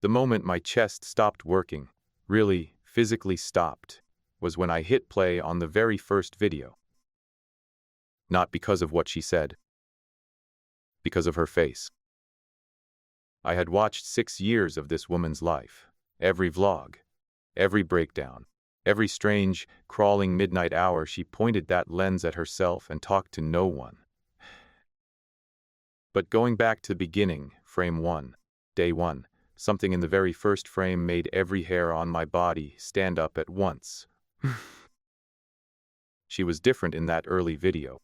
The moment my chest stopped working, really, physically stopped, was when I hit play on the very first video. Not because of what she said, because of her face. I had watched 6 years of this woman's life, every vlog, every breakdown, every strange, crawling midnight hour she pointed that lens at herself and talked to no one. But going back to the beginning, frame 1, day 1, something in the very first frame made every hair on my body stand up at once. She was different in that early video.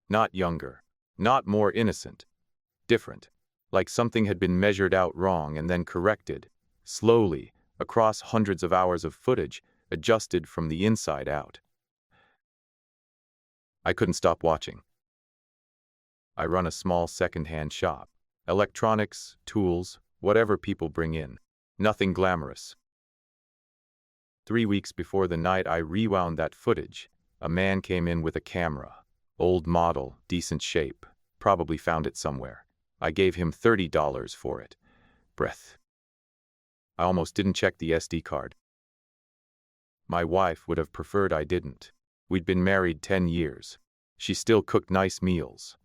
Not younger, not more innocent. Different. Like something had been measured out wrong and then corrected, slowly, across hundreds of hours of footage, adjusted from the inside out. I couldn't stop watching. I run a small second-hand shop. Electronics, tools, whatever people bring in. Nothing glamorous. 3 weeks before the night I rewound that footage, a man came in with a camera. Old model, decent shape. Probably found it somewhere. I gave him $30 for it. Breath. I almost didn't check the SD card. My wife would have preferred I didn't. We'd been married 10 years. She still cooked nice meals.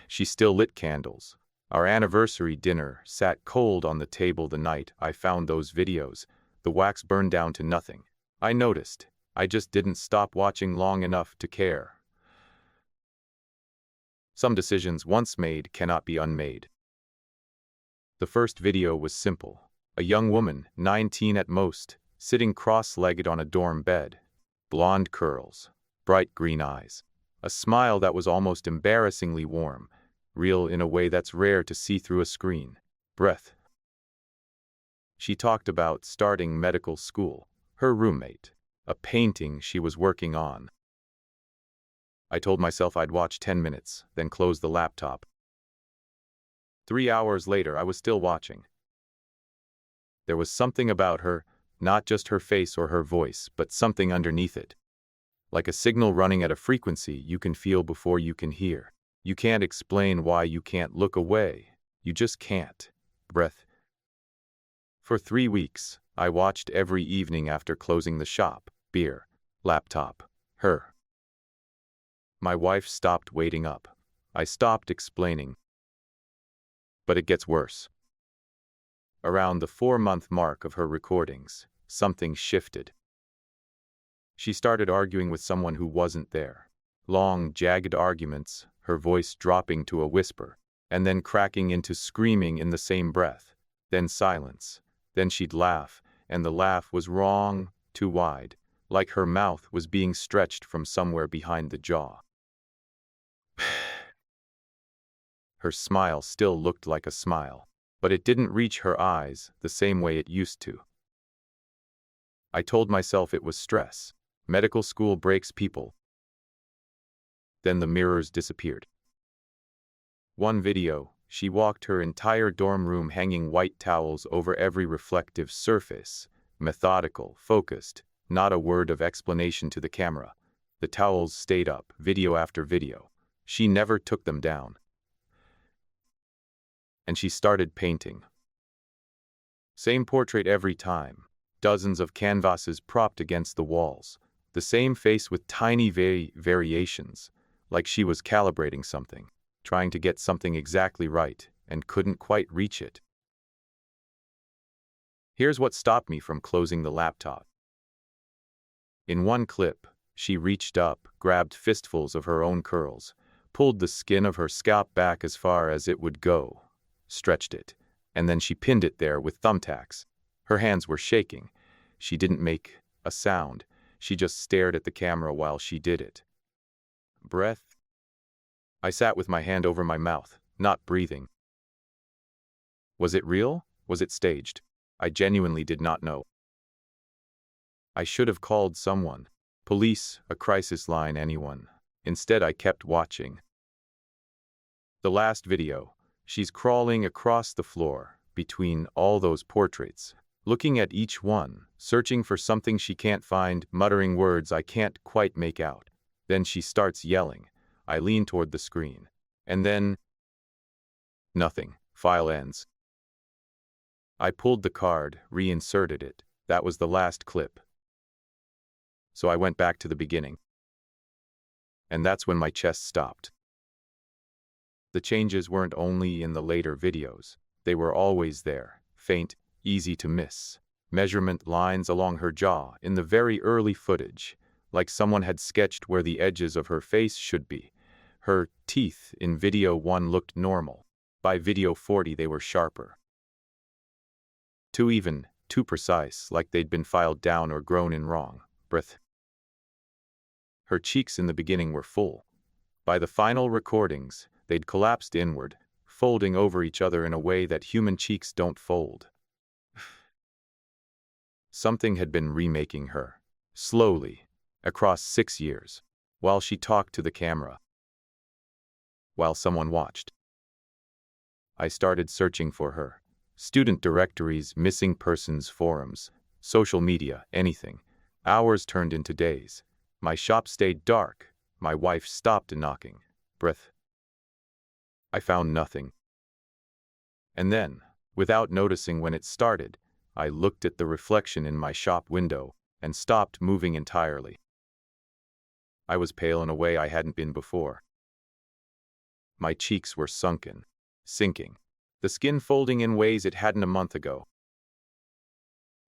She still lit candles. Our anniversary dinner sat cold on the table the night I found those videos. The wax burned down to nothing. I noticed. I just didn't stop watching long enough to care. Some decisions once made cannot be unmade. The first video was simple. A young woman, 19 at most, sitting cross-legged on a dorm bed. Blonde curls, bright green eyes, a smile that was almost embarrassingly warm, real in a way that's rare to see through a screen. Breath. She talked about starting medical school, her roommate, a painting she was working on. I told myself I'd watch 10 minutes, then close the laptop. 3 hours later, I was still watching. There was something about her, not just her face or her voice, but something underneath it. Like a signal running at a frequency you can feel before you can hear. You can't explain why you can't look away. You just can't. Breath. For 3 weeks, I watched every evening after closing the shop. Beer, laptop, her. My wife stopped waiting up. I stopped explaining. But it gets worse. Around the 4-month mark of her recordings, something shifted. She started arguing with someone who wasn't there. Long, jagged arguments, her voice dropping to a whisper, and then cracking into screaming in the same breath. Then silence. Then she'd laugh, and the laugh was wrong, too wide, like her mouth was being stretched from somewhere behind the jaw. Her smile still looked like a smile, but it didn't reach her eyes the same way it used to. I told myself it was stress. Medical school breaks people. Then the mirrors disappeared. One video, she walked her entire dorm room hanging white towels over every reflective surface, methodical, focused, not a word of explanation to the camera. The towels stayed up, video after video. She never took them down. And she started painting. Same portrait every time. Dozens of canvases propped against the walls. The same face with tiny variations, like she was calibrating something, trying to get something exactly right, and couldn't quite reach it. Here's what stopped me from closing the laptop. In one clip, she reached up, grabbed fistfuls of her own curls, pulled the skin of her scalp back as far as it would go, stretched it, and then she pinned it there with thumbtacks. Her hands were shaking. She didn't make a sound. She just stared at the camera while she did it. Breath. I sat with my hand over my mouth, not breathing. Was it real? Was it staged? I genuinely did not know. I should have called someone. Police, a crisis line, anyone. Instead, I kept watching. The last video. She's crawling across the floor, between all those portraits, looking at each one, searching for something she can't find, muttering words I can't quite make out. Then she starts yelling. I lean toward the screen. And then... nothing. File ends. I pulled the card, reinserted it. That was the last clip. So I went back to the beginning. And that's when my chest stopped. The changes weren't only in the later videos. They were always there, faint, easy to miss. Measurement lines along her jaw in the very early footage, like someone had sketched where the edges of her face should be. Her teeth in video 1 looked normal. By video 40 they were sharper. Too even, too precise, like they'd been filed down or grown in wrong. Breath. Her cheeks in the beginning were full. By the final recordings, they'd collapsed inward, folding over each other in a way that human cheeks don't fold. Something had been remaking her, slowly, across 6 years, while she talked to the camera, while someone watched. I started searching for her. Student directories, missing persons forums, social media, anything. Hours turned into days. My shop stayed dark. My wife stopped knocking. Breath. I found nothing. And then, without noticing when it started, I looked at the reflection in my shop window and stopped moving entirely. I was pale in a way I hadn't been before. My cheeks were sunken, sinking, the skin folding in ways it hadn't a month ago.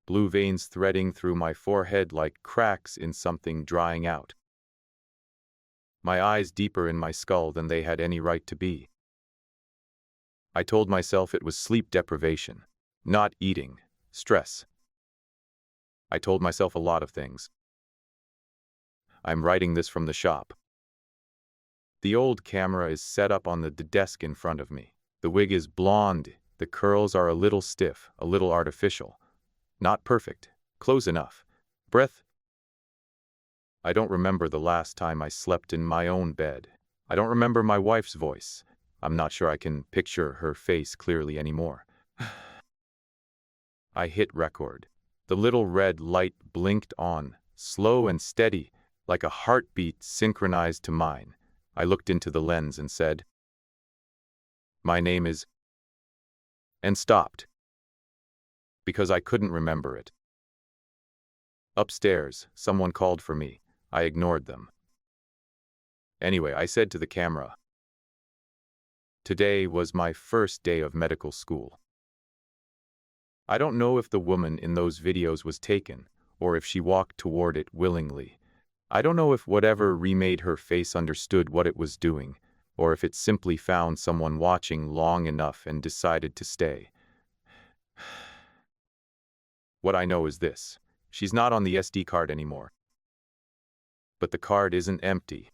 Blue veins threading through my forehead like cracks in something drying out. My eyes deeper in my skull than they had any right to be. I told myself it was sleep deprivation, not eating, stress. I told myself a lot of things. I'm writing this from the shop. The old camera is set up on the desk in front of me. The wig is blonde, the curls are a little stiff, a little artificial. Not perfect, close enough. Breath. I don't remember the last time I slept in my own bed. I don't remember my wife's voice. I'm not sure I can picture her face clearly anymore. I hit record. The little red light blinked on, slow and steady, like a heartbeat synchronized to mine. I looked into the lens and said, "My name is," and stopped, because I couldn't remember it. Upstairs, someone called for me. I ignored them. Anyway, I said to the camera, "Today was my first day of medical school." I don't know if the woman in those videos was taken, or if she walked toward it willingly. I don't know if whatever remade her face understood what it was doing, or if it simply found someone watching long enough and decided to stay. What I know is this: she's not on the SD card anymore. But the card isn't empty.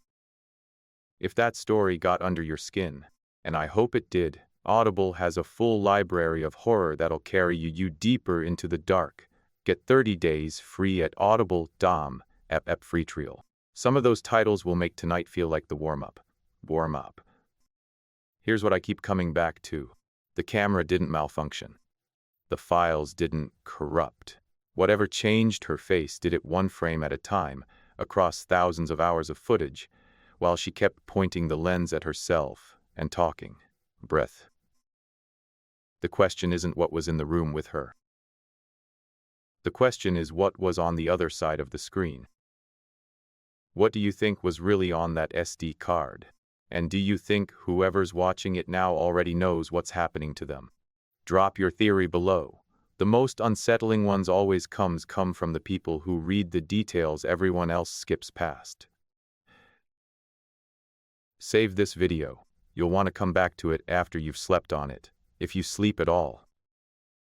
If that story got under your skin, and I hope it did, Audible has a full library of horror that'll carry you deeper into the dark. Get 30 days free at audible.com. Free trial. Some of those titles will make tonight feel like the warm-up. Here's what I keep coming back to. The camera didn't malfunction. The files didn't corrupt. Whatever changed her face did it one frame at a time, across thousands of hours of footage, while she kept pointing the lens at herself and talking. Breath. The question isn't what was in the room with her. The question is what was on the other side of the screen. What do you think was really on that SD card? And do you think whoever's watching it now already knows what's happening to them? Drop your theory below. The most unsettling ones always come from the people who read the details everyone else skips past. Save this video. You'll want to come back to it after you've slept on it, if you sleep at all.